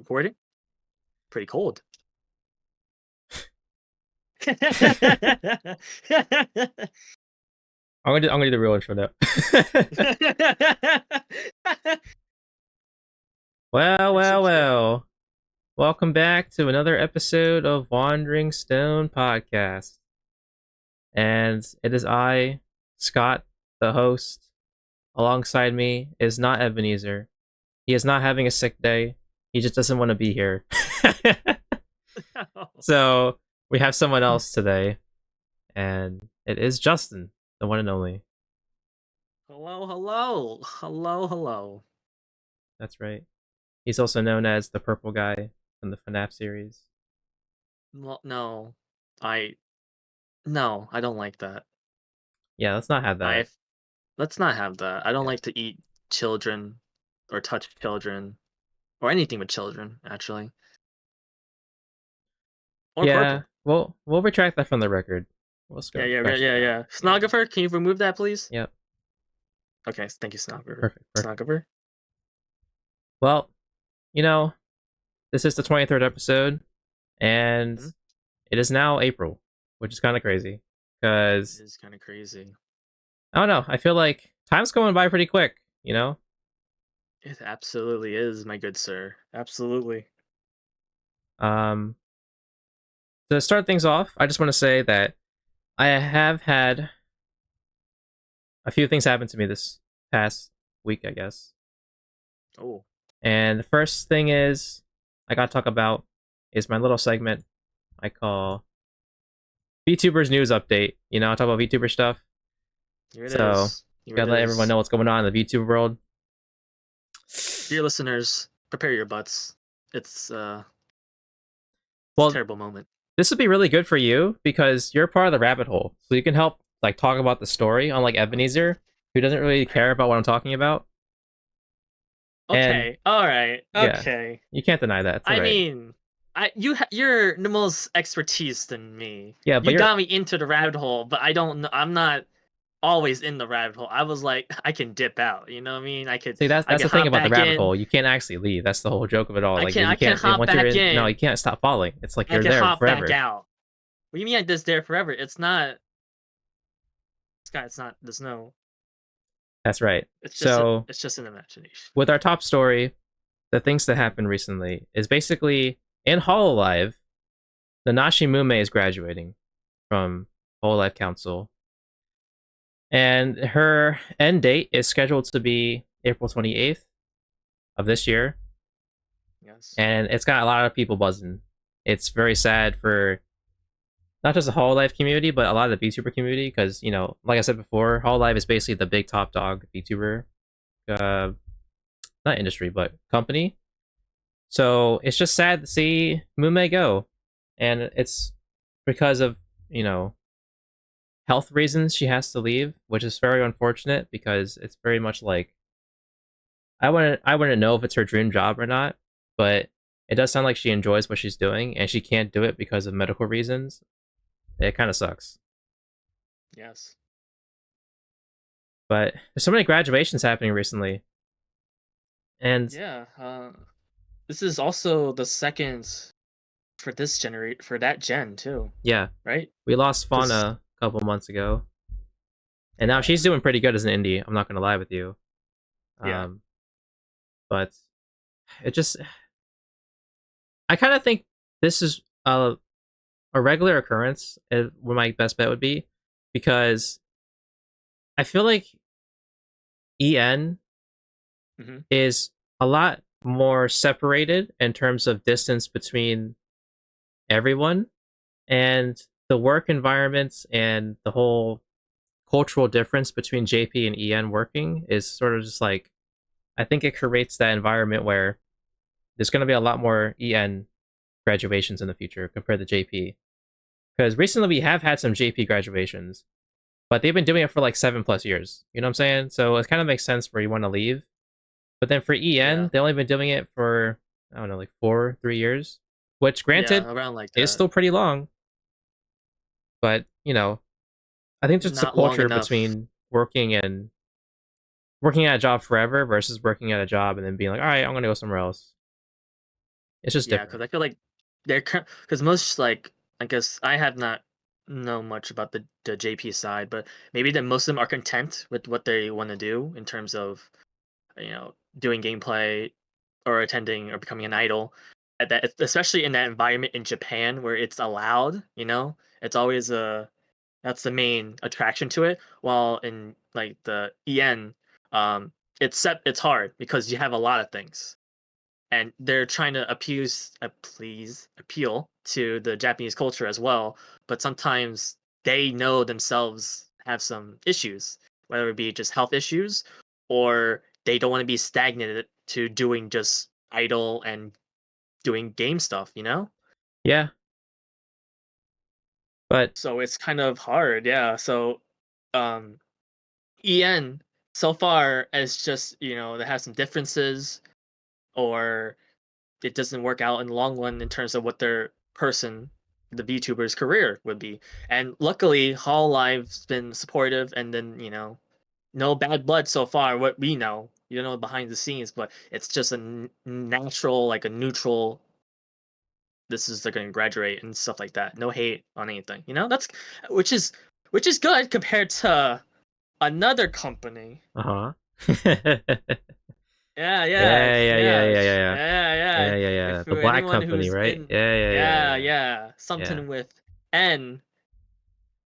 recording? Pretty cold. I'm gonna do the real intro now. Well, well, well. Welcome back to another episode of Wandering Stone Podcast. And it is I, Scott, the host. Alongside me is not Ebenezer. He is not having a sick day. He just doesn't want to be here. So we have someone else today, and it is Justin, the one and only. Hello. That's right. He's also known as the purple guy from the FNAF series. Well, I I don't like that. Yeah, let's not have that. Let's not have that. I don't Yeah. like to eat children or touch children or anything with children, actually. Or Yeah, purple. we'll retract that from the record. Let's go. Yeah. Snoggifer, can you remove that, please? Yep. Okay, thank you, Snoggifer. Perfect. Snoggifer? Well, this is the 23rd episode, and it is now April, which is kind of crazy. Because It is kind of crazy. I don't know. I feel like time's going by pretty quick. It absolutely is, my good sir. Absolutely. Um, to start things off, I just want to say that I have had a few things happen to me this past week, I guess. Oh. And the first thing is I gotta talk about is my little segment I call VTubers News Update. I talk about VTuber stuff. Here it so is. Gotta let everyone know what's going on in the VTuber world. Dear listeners, prepare your butts. It's a terrible moment. This would be really good for you because you're part of the rabbit hole. So you can help talk about the story, unlike Ebenezer, who doesn't really care about what I'm talking about. Okay. All right. Okay. Yeah, you can't deny that. I mean, you're the most expertise than me. Yeah, but you got me into the rabbit hole, but I don't know. I'm not always in the rabbit hole. I was like, I can dip out. You know what I mean? I could. See, that's the thing about the rabbit hole. You can't actually leave. That's the whole joke of it all. I can't hop once back you're in. No, you can't stop falling. It's like you're there hop forever. Back out. What do you mean I'm just there forever? It's not. Scott, it's not. There's no. That's right. It's just an imagination. With our top story, the things that happened recently is basically in Hololive, Nanashi Mume is graduating from Hololive Council. And her end date is scheduled to be April 28th of this year. Yes. And it's got a lot of people buzzing. It's very sad for not just the Hololive community, but a lot of the VTuber community, because, like I said before, Hololive is basically the big top dog VTuber, not industry, but company. So it's just sad to see Mume go. And it's because of, health reasons she has to leave, which is very unfortunate because it's very much like I wouldn't know if it's her dream job or not, but it does sound like she enjoys what she's doing and she can't do it because of medical reasons. It kind of sucks. Yes. But there's so many graduations happening recently. And this is also the second for that gen too. Yeah. Right? We lost Fauna a couple months ago. And now she's doing pretty good as an indie, I'm not gonna lie with you. Yeah. But it just I kind of think this is a regular occurrence, what my best bet would be, because I feel like EN is a lot more separated in terms of distance between everyone, and the work environments and the whole cultural difference between JP and EN working is sort of just like, I think it creates that environment where there's going to be a lot more EN graduations in the future compared to JP. Because recently we have had some JP graduations, but they've been doing it for like 7+ years. You know what I'm saying? So it kind of makes sense where you want to leave. But then for EN, they've only been doing it for, I don't know, like 3 years. Which, granted, around like that. is still pretty long. But, I think just the culture between working at a job forever versus working at a job and then being like, all right, I'm going to go somewhere else. It's just Yeah, because different. I feel like they're because most like I guess I have not know much about the JP side, but maybe that most of them are content with what they want to do in terms of doing gameplay or attending or becoming an idol. At that, especially in that environment in Japan where it's allowed, it's always a that's the main attraction to it. While in like the EN, it's hard because you have a lot of things and they're trying to appeal to the Japanese culture as well. But sometimes they know themselves have some issues, whether it be just health issues or they don't want to be stagnated to doing just idle and doing game stuff, Yeah, but So it's kind of hard, yeah. So um EN so far as just they have some differences or it doesn't work out in the long run in terms of what the VTuber's career would be. And luckily, Hall Live's been supportive, and then no bad blood so far. What we know, you don't know behind the scenes, but it's just a natural, like a neutral. This is they're going to graduate and stuff like that. No hate on anything. That's which is which is good compared to another company. uh huh. Yeah, yeah, Yeah, yeah, yeah, yeah, yeah, yeah, yeah, yeah. yeah, yeah, yeah. If The for black anyone company, who's right? in, Yeah, yeah, yeah, yeah, yeah, yeah, yeah. something with N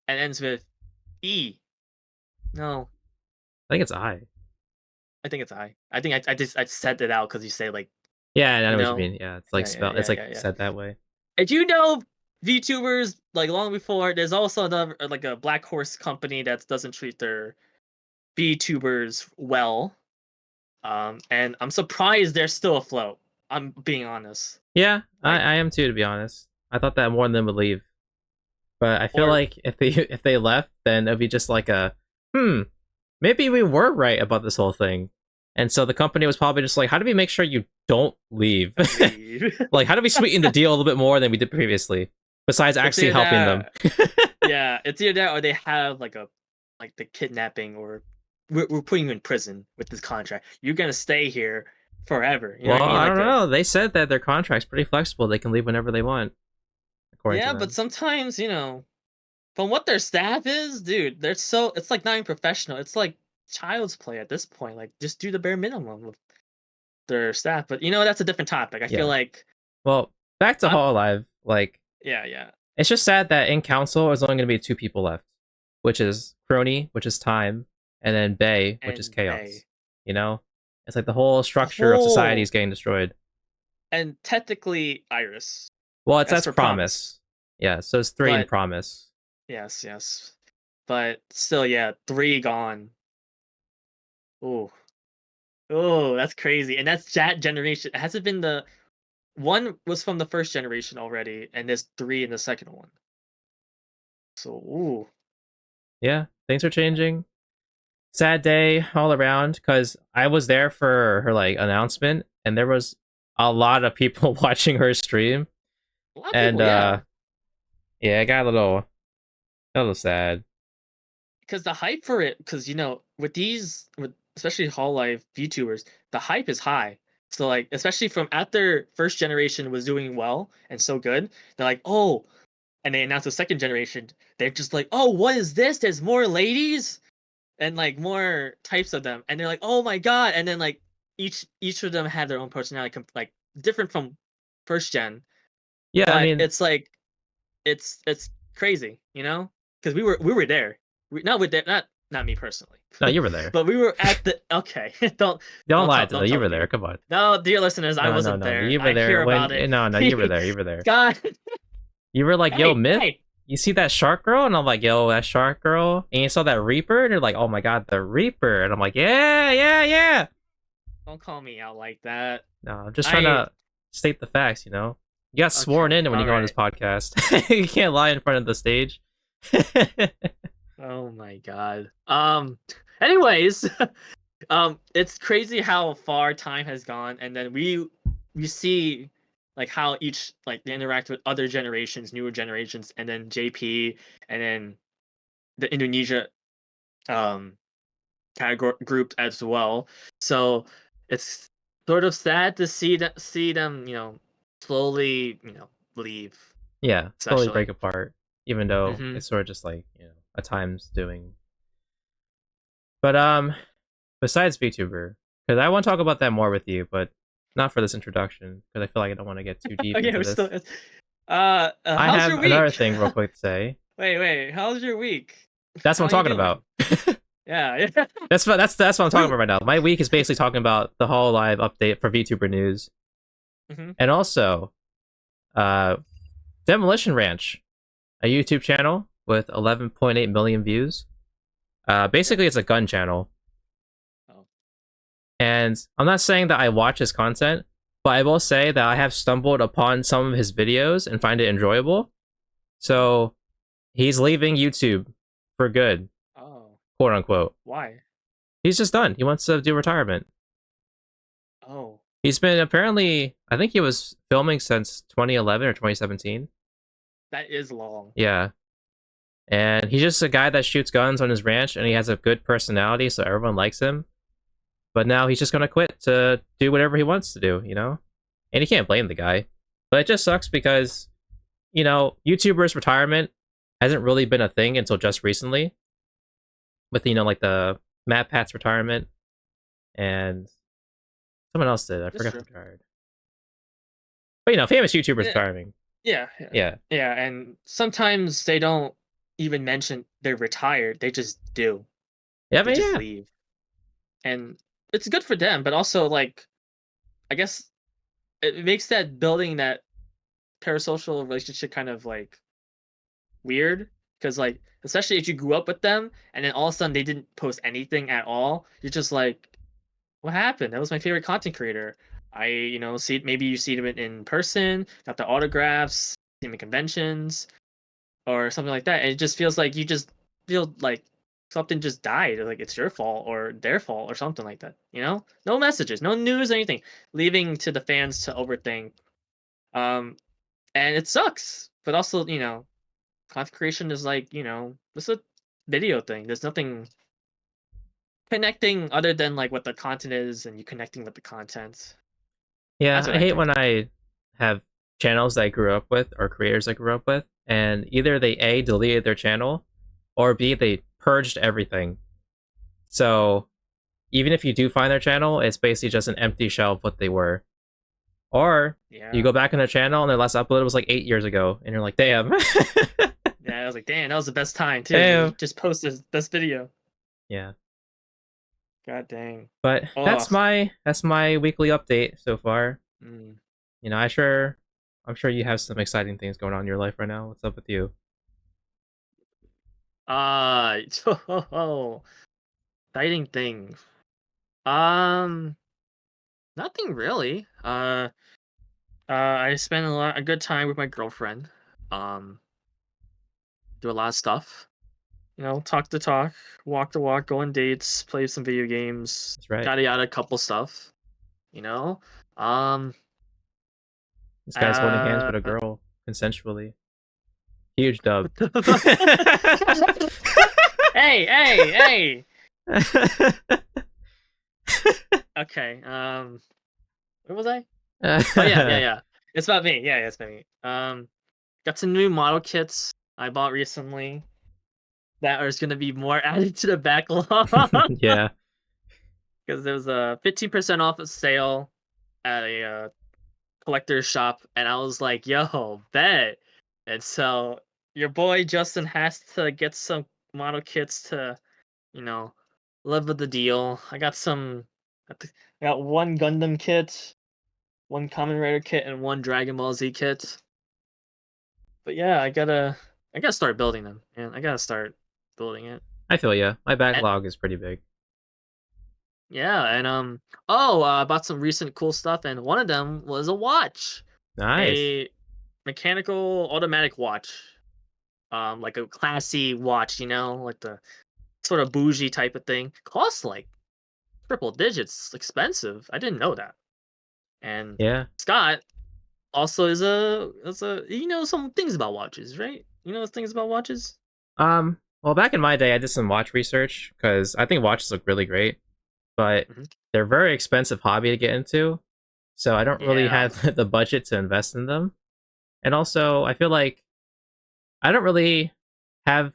and ends with E. No, I think it's I. I think it's I. I think I said it out because you say like Yeah, I you know what you know, mean. Yeah, it's like yeah, yeah, spell. It's yeah, like yeah, yeah. said that way. And VTubers like long before. There's also another like a Black Horse company that doesn't treat their VTubers well. And I'm surprised they're still afloat. I'm being honest. Yeah, Like I am too, to be honest. I thought that more than them would leave, but I feel or like if they if they left, then it'd be just like a hmm. Maybe we were right about this whole thing, and so the company was probably just like, how do we make sure you don't leave? don't leave. Like, how do we sweeten the deal a little bit more than we did previously? Besides It's actually either helping them. that, yeah, it's either that or they have like the kidnapping or we're putting you in prison with this contract. You're gonna stay here forever. You know what Well, I mean? I Like don't a know. They said that their contract's pretty flexible. They can leave whenever they want, according to yeah, but them. sometimes from what their staff is, dude, it's like not even professional. It's like child's play at this point. Like just do the bare minimum with their staff. But that's a different topic. I feel Yeah. like Well, back to I'm Hololive. Like, yeah, yeah, it's just sad that in council there's only going to be two people left, which is Crony, which is time, and then Bay, which is and chaos. Bay. You know, it's like the whole The structure of society is whole getting destroyed. and technically Iris. Well, it's That's that's for promise. promise. Yeah, so it's three in But promise. yes, yes. But still, yeah, 3 gone. Ooh. Oh, that's crazy. And that's that generation. Has it been the one was from the first generation already, and there's 3 in the second one. So, ooh. Yeah, things are changing. Sad day all around because I was there for her like announcement, and there was a lot of people watching her stream, A lot of and people, yeah. yeah, I got a little sad. Because the hype for it, because with especially Hall Life VTubers, the hype is high. So like, especially from after first generation was doing well and so good, they're like, oh, and they announced the second generation. They're just like, oh, what is this? There's more ladies and like more types of them, and they're like, oh my god, and then like each of them had their own personality, like different from first gen, Yeah, I but mean, it's like it's crazy, because we were there. Not with that, not me personally, no, you were there. but we were at the okay. don't Don't don't lie tell to them. don't You tell were them there. Come on. no, dear listeners, I No, no, wasn't no. there. You were I there hear when. about it. No, no, you were there. You were there. God, You were like, "Yo, hey, Myth, hey, you see that shark girl?" And I'm like, "Yo, that shark girl." And you saw that Reaper, and you're like, "Oh my god, the Reaper!" And I'm like, "Yeah, yeah, yeah." don't call me out like that. No, I'm just trying I to state the facts. You got sworn okay, in when you all go on this right. podcast. You can't lie in front of the stage. Oh my god. Anyways, it's crazy how far time has gone, and then we see like how each like they interact with other generations, newer generations, and then JP, and then the Indonesia um category group as well. So it's sort of sad to see them, slowly, leave, Yeah, slowly break essentially. apart, even though Mhm. it's sort of just like, at times doing. But besides VTuber, because I want to talk about that more with you, but not for this introduction, because I feel like I don't want to get too deep Okay, into we're still. this. I How's have your another week? thing real quick to say. Wait. How's your week? That's what How I'm you talking doing? about. Yeah, yeah. That's what I'm talking Wait. about right now. My week is basically talking about the whole live update for VTuber news, Hmm. and also uh, Demolition Ranch, a YouTube channel with 11.8 million views. Yeah. Basically, it's a gun channel, Oh. and I'm not saying that I watch his content, but I will say that I have stumbled upon some of his videos and find it enjoyable. So he's leaving YouTube for good, Oh. quote unquote. Why? He's just done. He wants to do retirement. Oh. He's been apparently, I think he was filming since 2011 or 2017. That is long. Yeah. And he's just a guy that shoots guns on his ranch and he has a good personality, so everyone likes him. But now he's just going to quit to do whatever he wants to do, you know? And you can't blame the guy. But it just sucks because, YouTubers' retirement hasn't really been a thing until just recently with, like the Matt Pat's retirement and someone else did. I That's forgot true. who retired. But, famous YouTubers Yeah, retiring. yeah. Yeah. Yeah, and sometimes they don't even mention they're retired. They just do. Yeah, I They mean, just yeah. leave. And it's good for them, but also like I guess it makes that building that parasocial relationship kind of like weird because like especially if you grew up with them and then all of a sudden they didn't post anything at all, you're just like, what happened? That was my favorite content creator. I, see, maybe you see them in person, got the autographs, see them at conventions or something like that, and it just feels like you just feel like something just died, like it's your fault or their fault or something like that, no messages, no news, anything, leaving to the fans to overthink. um and it sucks, but also, content creation is like, it's a video thing. There's nothing connecting other than like what the content is and you connecting with the content. Yeah, That's what I I hate think. when I have channels that I grew up with or creators I grew up with, and either they A, deleted their channel, or B, they purged everything. So even if you do find their channel, it's basically just an empty shell of what they were. Or you Yeah. go back on their channel and their last upload was like 8 years ago, and you're like, damn. Yeah, I was like, damn, that was the best time too. You Damn. just posted this video. Yeah. God dang. But Oh. that's my weekly update so far. Mm. I'm sure you have some exciting things going on in your life right now. What's up with you? Oh, exciting thing. Um, Nothing really. I spent a good time with my girlfriend. Um, do a lot of stuff. Talk the talk, walk the walk, go on dates, play some video games, That's right. yada yada, couple stuff. You know, um, This guy's holding hands uh, with a girl consensually. Huge dub. hey. Okay. Where was I? Oh yeah. It's about me. Yeah, it's about me. Got some new model kits I bought recently that are gonna be more added to the backlog Yeah. because there was a 15% off a sale at a collector's shop, and I was like, "Yo, bet." And so your boy Justin has to get some model kits to, you know, live with the deal. I got one Gundam kit, one Kamen Rider kit, and one Dragon Ball Z kit. But yeah, I gotta start building them, and I gotta start building it. I feel ya. My And, backlog is pretty big. yeah, and I bought some recent cool stuff, and one of them was a watch, Nice. a mechanical automatic watch, like a classy watch, like the sort of bougie type of thing. Costs like triple digits, expensive. I didn't know that. And Yeah. Scott also is a some things about watches, right? You know things about watches. Well, back in my day, I did some watch research because I think watches look really great, but Hmm. they're a very expensive hobby to get into. so I don't really Yeah. have the budget to invest in them. And also, I feel like I don't really have,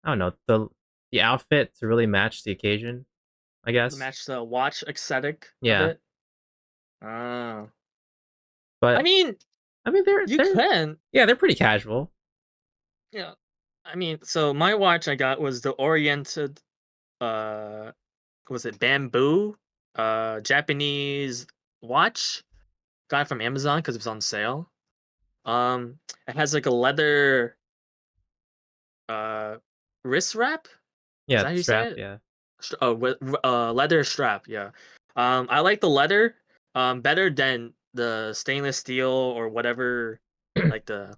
I don't know, the outfit to really match the occasion, I To guess. match the watch aesthetic of Yeah, it. Oh. I but mean, I mean you they're can. yeah, they're pretty casual. Yeah. I mean, so my watch I got was the oriented uh was it bamboo Japanese watch. Got it from Amazon because it was on sale. It has like a leather uh wrist wrap. Is Yeah, that how you say strap, it? yeah. Leather strap. Yeah. I like the leather better than the stainless steel or whatever, like the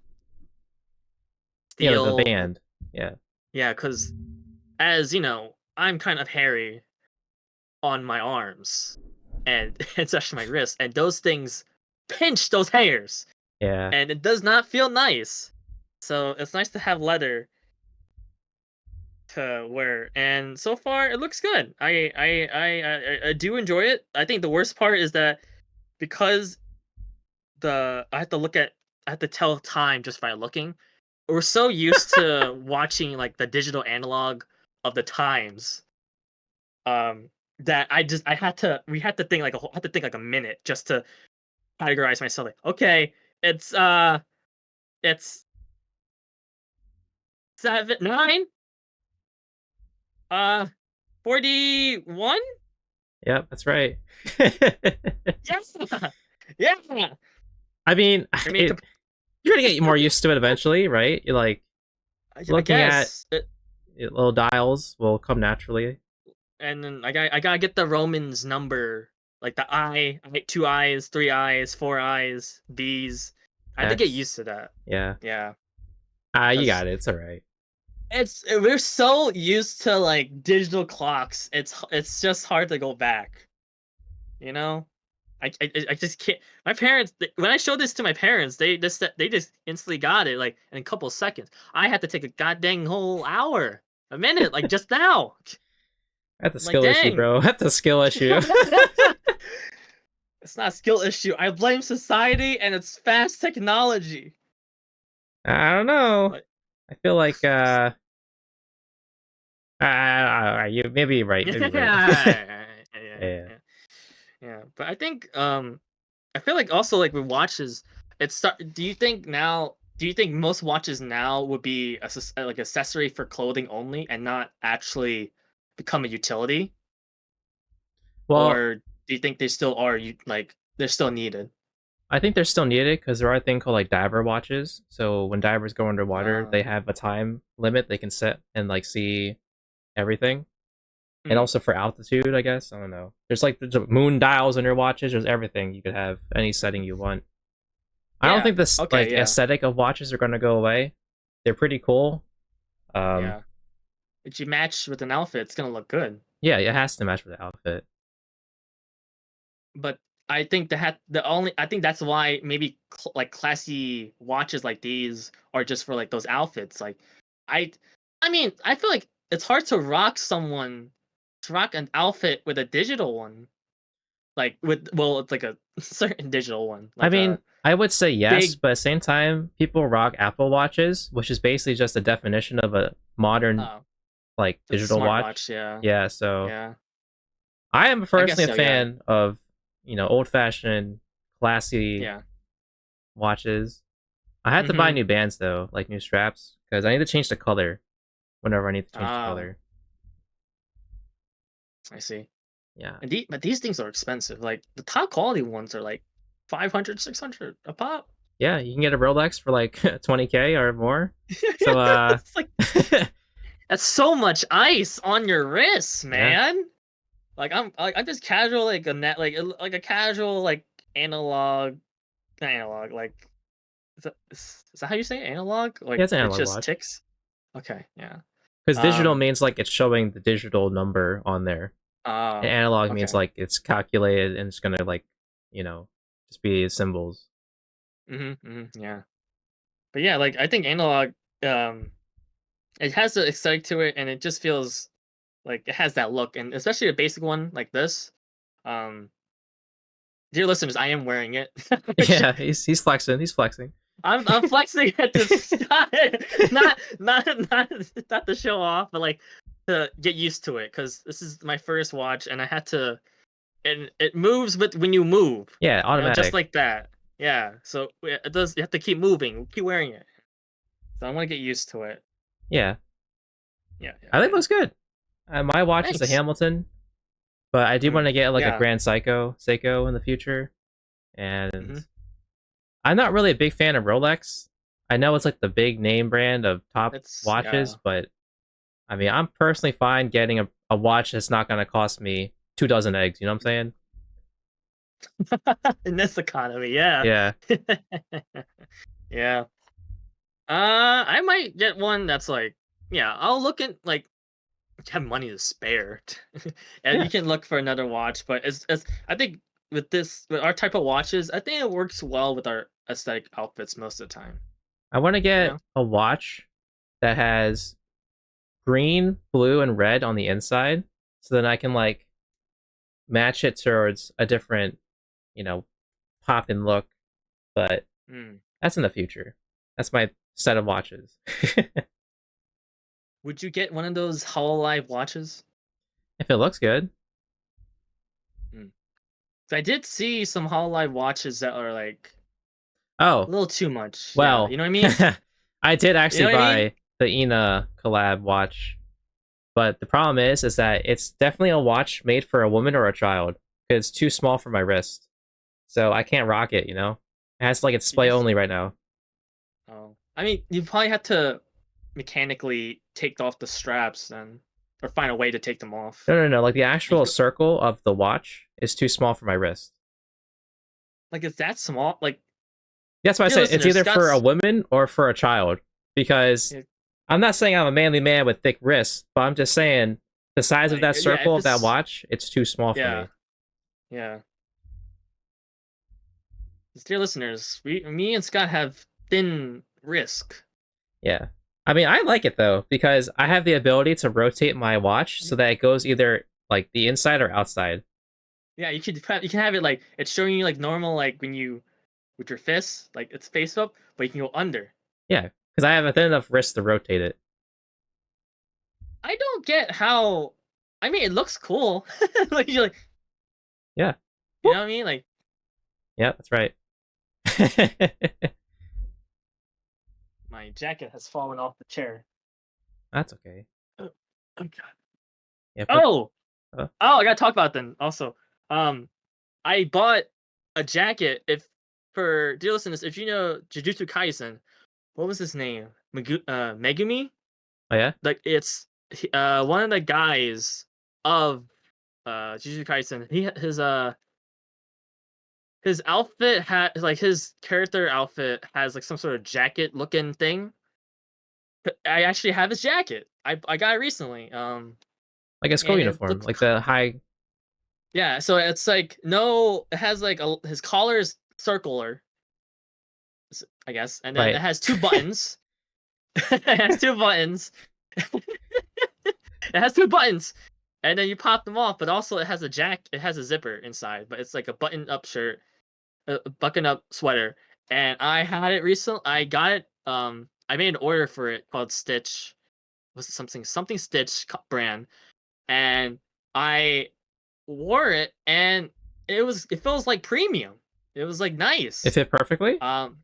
Yeah, like the steel. band. Yeah. Yeah, because as you know, I'm kind of hairy on my arms and especially my wrists, and those things pinch those hairs, Yeah. and it does not feel nice. So it's nice to have leather to wear, and so far it looks good. I do enjoy it. I think the worst part is that because the I have to look at I have to tell time just by looking. We're so used to watching like the digital analog of the times, that I had to we had to think like had to think like a minute just to categorize myself. Like, okay, it's it's 9 uh 41. Yep, that's right. Yes. Yeah. I mean, I mean, it you're gonna get more used to it eventually, right? You're like I looking at guess little dials will come naturally. and then I gotta get the Romans number, like the two eyes, three eyes, four eyes, B's. I had to get X. used to that. Yeah. Yeah, You because got it. It's all right. we're so used to like digital clocks. It's just hard to go back. You know, I just can't. My parents, when I showed this to my parents, they just instantly got it like in a couple seconds. I had to take a goddamn whole hour, a minute, like just now. That's a Like skill issue, dang. bro. That's a skill issue. It's not a skill issue. I blame society and its fast technology. I don't know. Like, I feel like you maybe you're right. Maybe you're right. yeah, Yeah. yeah. But I think I feel like also like with watches, do you think now? Do you think most watches now would be like accessory for clothing only and not actually become a utility, Well, or do you think they still are? You like they're still needed? I think they're still needed because there are things called like diver watches. So when divers go underwater, Uh, they have a time limit they can set and like see everything. And mm, also for altitude, I guess. I don't know. There's moon dials on your watches. There's everything. You could have any setting you want. I don't yeah. think this Okay. like Yeah. aesthetic of watches are gonna go away. They're pretty cool. Um, Yeah. If you match with an outfit, it's gonna look good. yeah, it has to match with the outfit. But I think I think that's why maybe like classy watches like these are just for like those outfits. Like I I mean, I feel like it's hard to rock an outfit with a digital one. Like with well, it's like a certain digital one, I like mean, a I would say yes, big but at the same time, people rock Apple watches, which is basically just a definition of a modern uh like the digital watch. smartwatch, yeah. Yeah, so Yeah. I am I guess personally a so, yeah. fan of old fashioned, classy Yeah. watches. I had to buy Mhm. new bands though, like new straps, because I need to change the color whenever I need to change the Oh, color. I see. Yeah. And but these things are expensive. Like the top quality ones are like 500, 600 a pop. Yeah, you can get a Rolex for like 20K or more. So It's like that's so much ice on your wrists, yeah. man. I'm just casual like a net like a casual like analog not analog like is that how you say it? Analog? Yeah, Like it's an it analog just watch. ticks? Okay, yeah. Because digital Um means like it's showing the digital number on there. And oh, analog means okay. like it's calculated and it's gonna like, you know, just be symbols. Yeah. But yeah, like I think analog um it has the aesthetic to it and it just feels like it has that look and especially a basic one like this. Um dear listeners, I am wearing it. Yeah, he's flexing. He's flexing. I'm flexing it to not not to show off, but like to get used to it because this is my first watch, and I had to, and it moves with when you move, Yeah, just automatic. like that. Yeah, so it does. You have to keep moving, keep wearing it. So I want to get used to it. Yeah, Yeah, yeah, I think it yeah. looks good. My watch is a Thanks. Hamilton, but I do want to get like a Yeah. Grand Seiko in the future. And Hmm. I'm not really a big fan of Rolex. I know it's like the big name brand of top It's watches, but I mean, I'm personally fine getting a watch that's not going to cost me 2 dozen eggs. You know what I'm saying? in this economy, yeah. Yeah. Yeah. I might get one that's like, yeah, I'll look at like have money to spare. And Yeah. you can look for another watch, but it's I think with our type of watches, I think it works well with our aesthetic outfits most of the time. I want to You get know? a watch that has green, blue, and red on the inside, so then I can like match it towards a different, you know, pop and look. But Mm. that's in the future. That's my set of watches. Would you get one of those Hololive watches? If it looks good. Mm. 'Cause I did see some Hololive watches that are like a Oh, little too much. Yeah, you well, know what I mean? I did You know actually what I mean? buy the Ina collab watch, but the problem is that it's definitely a watch made for a woman or a child because it's too small for my wrist, so I can't rock it. You know, it has like it's You display guys, only right now. oh, I mean, you probably have to mechanically take off the straps then, or find a way to take them off. No. Like the actual Like, circle of the watch is too small for my wrist. like is that small? Like, That's why I dear said it's listeners, either for a Scott's. woman or for a child. Because Yeah, I'm not saying I'm a manly man with thick wrists, but I'm just saying the size of like that yeah, circle if of that it's watch, it's too small for yeah, me. yeah. 'Cause dear listeners, me and Scott have thin wrist. Yeah. I mean, I like it though because I have the ability to rotate my watch so that it goes either like the inside or outside. Yeah, you can have it like it's showing you like normal like when you with your fists like it's face up, but you can go under. Yeah, because I have a thin enough wrist to rotate it. I don't get how. I mean, it looks cool. Like you like, Yeah. you Whoop. know what I mean? Like Yeah, that's right. my jacket has fallen off the chair. That's okay. Oh, oh god. Yeah, put. Oh, Uh, oh, I gotta talk about then. Also, um, I bought a jacket. If for dear listeners, if you know Jujutsu Kaisen, what was his name? Megumi. oh yeah. Like it's one of the guys of Jujutsu Kaisen. His outfit had like his character outfit has like some sort of jacket looking thing. I actually have his jacket. I got it recently. Like a school And it uniform, looks like the high. yeah. So it's like no, it has like his collar is circular, I guess, and then it Right. has two buttons. It has two buttons. It has two buttons, and then you pop them off. But also it has a jack. It has a zipper inside, but it's like a button-up shirt, a button-up sweater. And I had it recently. I got it. I made an order for it called Stitch. Was it something Stitch brand? And I wore it, and it feels like premium. It was like It nice. fit perfectly. Um,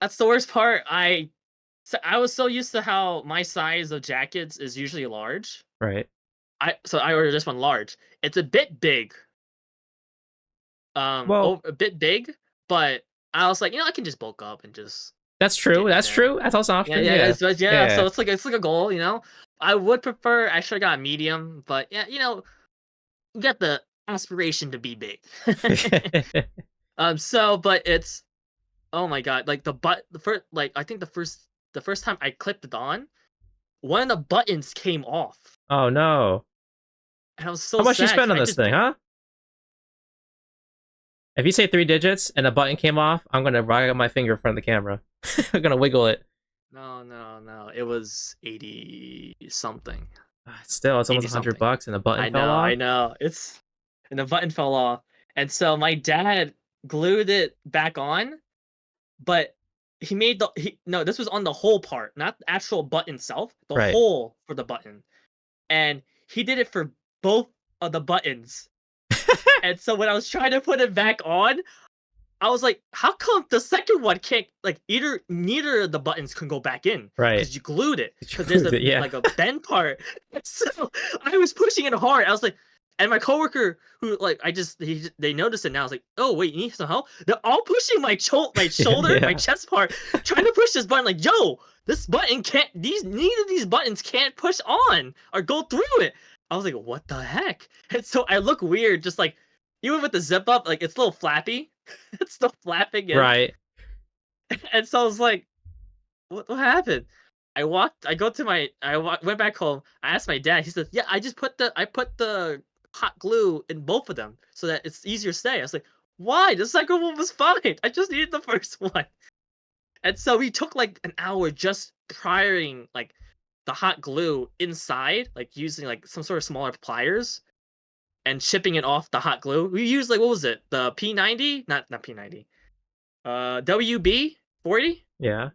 that's the worst part. I was so used to how my size of jackets is usually large. Right. I ordered this one large. It's a bit big. Well, A bit big, but I was like, I can just bulk up and just that's true. get in That's there. true. That's also an Yeah, option. yeah, Yeah. yeah. So Yeah. it's like a goal. I would prefer I should have got medium, but yeah, you get the aspiration to be big. But it's oh my god, like the first like I think the first time I clipped it on, one of the buttons came off, Oh no. and I was How so much you sad spend because on I this just thing, huh? If you say 3 digits and a button came off, I'm gonna rag up my finger in front of the camera. I'm gonna wiggle it. no, it was 80 something, Still, it's almost 80 100 something. bucks and a button fell I off. know, it's and the button fell off, And so my dad glued it back on, but he made the he no, this was on the hole part, not the actual button itself, the Right. hole for the button. And he did it for both of the buttons. And so when I was trying to put it back on, I was like, "How come the second one can't like either neither of the buttons can go back in Right. because you glued it You because there's glued a it, yeah. like a bend part." So I was pushing it hard. I was like, and my coworker who like they noticed it now. I was like, "Oh wait, you need some help?" They're all pushing my shoulder, my Yeah. chest part, trying to push this button. Like, yo, this button can't. These neither of these buttons can't push on or go through it. I was like, "What the heck?" And so I look weird, just like even with the zip up, like it's a little flappy. It's still flapping in. Right. And so I was like, what happened? Went back home. I asked my dad. He said, yeah, I put the hot glue in both of them so that it's easier to stay. I was like, why? The second one was fine. I just needed the first one. And so we took like an hour just priering like the hot glue inside, like using like some sort of smaller pliers and chipping it off the hot glue. We used like what was it? The P90? Not P90. WB 40. Yeah.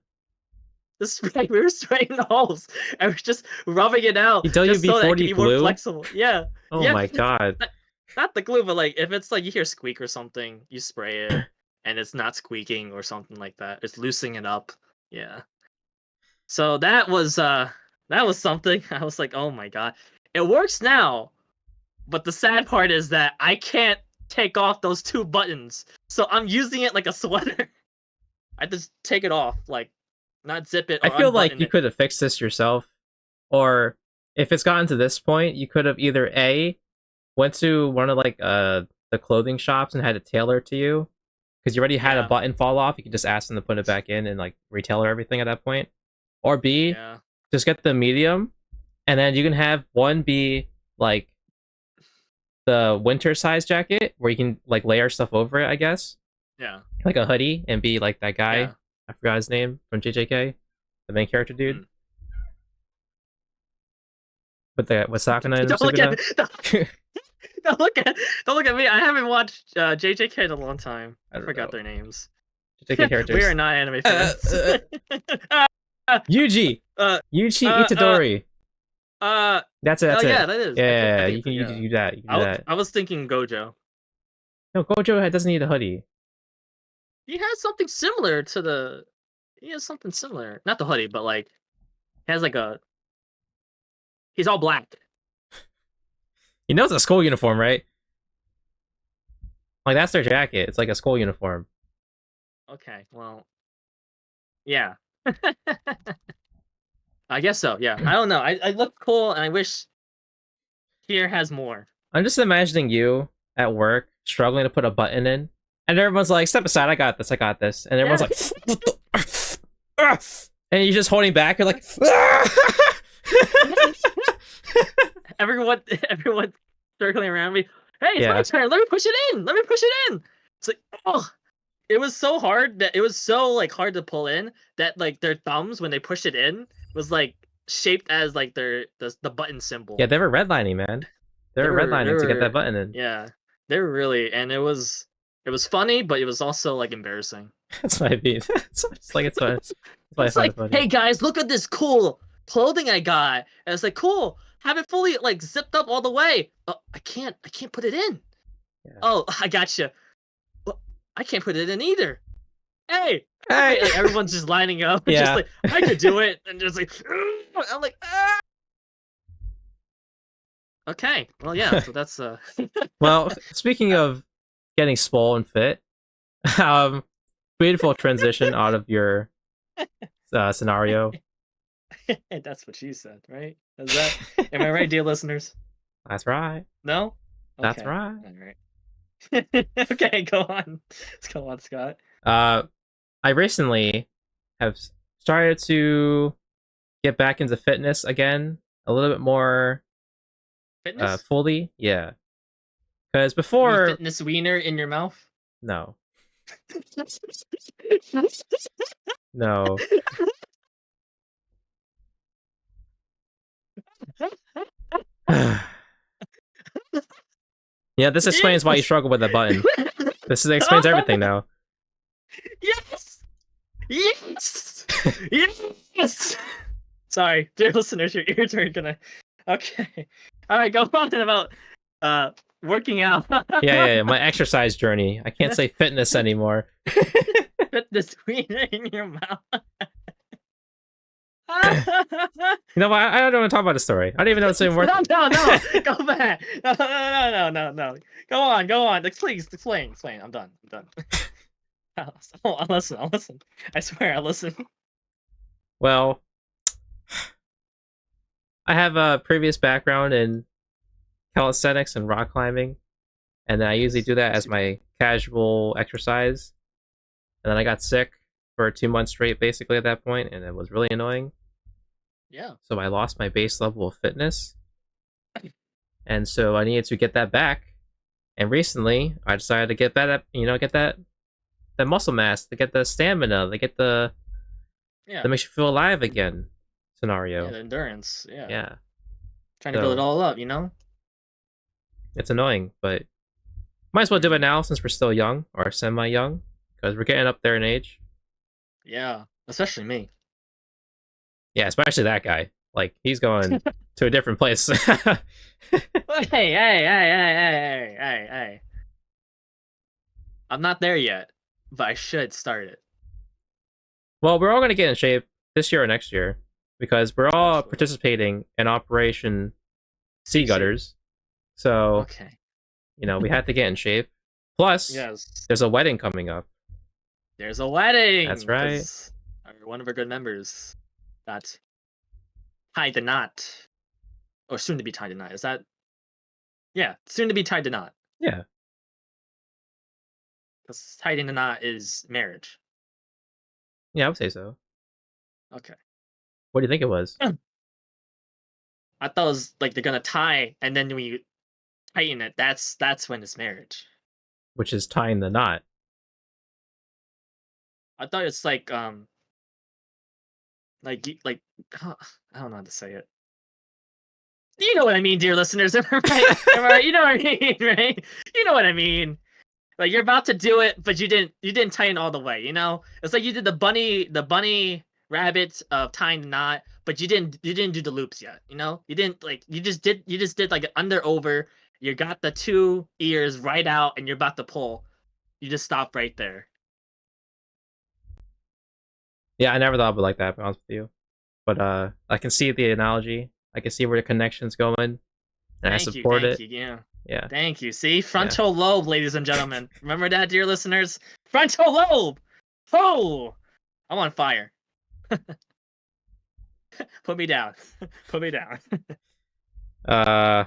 We were spraying the holes and we're just rubbing it out just so that it can WB-40 be more glue? flexible. Yeah, Oh yeah. my god. Not, not the glue, but like if it's like you hear a squeak or something, you spray it and it's not squeaking or something like that. It's loosening it up. Yeah. So that was something. I was like, oh my god, it works now. But the sad part is that I can't take off those two buttons, so I'm using it like a sweater. I just take it off, like not zip it I or feel like unbutton you it. could have fixed this yourself, or if it's gotten to this point, you could have either A, went to one of like the clothing shops and had it tailored to you, because you already had a Yeah, button fall off. You could just ask them to put it back in and like retailor everything at that point. Or B, yeah, just get the medium, and then you can have one be like the winter size jacket where you can like layer stuff over it, I guess, yeah, like a hoodie, and be like that guy. yeah. I forgot his name from JJK, the main character dude Mm. with the Wasakana and Don't look at Suguna. don't look at don't look at me. I haven't watched JJK in a long time. I I don't know. forgot their names. JJK We are characters. not anime Uh, fans. uh, uh, Yuji, uh, Yuji uh, uh, Itadori. uh, That's it. oh That's yeah, it. that is. Yeah, yeah, I yeah. think You can yeah. do that. You can do that. I was thinking Gojo. No, Gojo doesn't need a hoodie. He has something similar to the. He has something similar, not the hoodie, but like he has like a. He's all black. He knows a school uniform, right? Like that's their jacket. It's like a school uniform. Okay, well, yeah. I guess so. Yeah, I don't know. I look cool, and I wish here has more. I'm just imagining you at work struggling to put a button in, and everyone's like, "Step aside, I got this, I got this," and everyone's Yeah. like, "What the?" And you're just holding back. You're like, everyone, everyone circling around me. Hey, it's my yeah, turn. Let me push it in. Let me push it in. It's like, oh, it was so hard that it was so like hard to pull in that like their thumbs when they pushed it in was like shaped as like the button yeah. symbol. They were redlining, man. They were They redlining to get that were button in. yeah, they were really, and it was funny, but it was also like embarrassing. That's what I mean. It's like it's fun. It's probably It's fun and like, funny. hey guys, look at this cool clothing I got. And it's like, cool, have it fully like zipped up all the way. Oh, I can't put it in. Yeah. Oh, I gotcha. Well, I can't put it in either. Hey, Hey. like everyone's just lining up, just Yeah. like I could do it, and just like I'm like, ah! Okay, well, yeah. So that's Well, speaking of getting swole and fit, um, beautiful transition out of your scenario. that's what she said, right? Is that am I right, dear listeners? That's right. No. That's Okay. right. All right. Okay, go on. Let's go on, Scott. Uh, I recently have started to get back into fitness again, a little bit more Fitness? fully. Yeah, because You mean before, fitness wiener in your mouth? no, no. Yeah, this explains why you Yes. struggle with the button. This explains everything now. Yes. Yes. Yes. Sorry, dear listeners, your ears are gonna. Okay. All right, go on about uh working out. Yeah. My exercise journey. I can't say fitness anymore. Put the sweetener in your mouth. You know what? I don't want to talk about the story. I don't even know it's even worth No, it. no, no. Go back. No, no, no, no, no, no. Go on, go on. Please, explain. I'm done. I'm done. I'll listen. I'll listen. I swear, I'll listen. Well, I have a previous background in calisthenics and rock climbing, and then I usually Yes, do that yes, as you do. my casual exercise. And then I got sick for 2 months straight, basically at that point, and it was really annoying. Yeah. So I lost my base level of fitness, and so I needed to get that back. And recently, I decided to get get that muscle mass, to get the stamina, to get the Yeah. that makes you feel alive again Yeah. scenario. The endurance. Yeah. Yeah. Trying to build it So all up, you know? it's annoying, but might as well do it Mhm. now since we're still young or semi young, because we're getting up there in age. Yeah. Especially me. Yeah, especially that guy. Like he's going to a different place. Hey. I'm not there yet, but I should start it. Well, we're all gonna get in shape this year or next year because we're all Absolutely. participating in Operation Sea CC. Gutters. So Okay. we have to get in shape. Plus, Yes. there's a wedding coming up. There's a That's wedding right. because one of our good members got tied the knot, or soon to be tied the knot. Is that? Yeah, soon to be tied the knot. Yeah. Because tied in the knot is marriage. Yeah, I would say so. Okay. What do you think it was? I thought it was like they're gonna tie, and then when you tighten it, that's when it's marriage. Which is tying the knot. I thought it's like I don't know how to say it. You know what I mean, dear listeners. Am I right? Am I right? You know what I mean, right? You know what I mean. Like you're about to do it, but you didn't tighten all the way. You know, it's like you did the bunny rabbit of tying the knot, but you didn't do the loops yet. You know, you didn't like you just did like an under over. You got the two ears right out, and you're about to pull. You just stop right there. Yeah, I never thought of it like that, to be honest with you. But I can see the analogy. I can see where the connection's going, and I Thank you, support thank it. you. Yeah, Yeah. thank you. See, Yeah. frontal lobe, ladies and gentlemen. Remember that, dear listeners. Frontal lobe. Oh, I'm on fire. Put me down. Put me down. Uh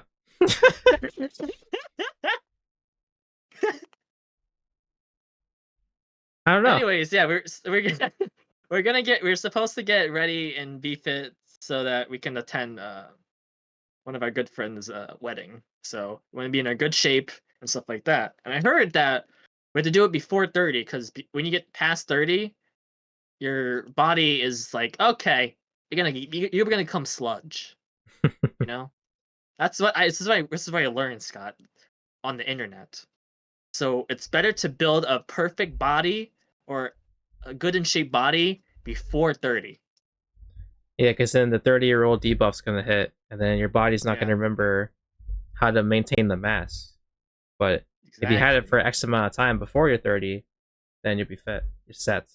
I don't know. Anyways, yeah, we're supposed to get ready and be fit so that we can attend one of our good friends' wedding. So we want to be in a good shape and stuff like that. And I heard that we have to do it before 30 because when you get past 30, your body is like, okay, you're gonna come sludge. You know, this is what I learned, Scott, on the internet. So it's better to build a perfect body or a good in shape body before 30. Yeah, because then the 30-year-old debuff's gonna hit, and then your body's not Yeah, gonna remember how to maintain the mass. But if you had it exactly. for X amount of time before you're 30, then you'll be fit. You're set.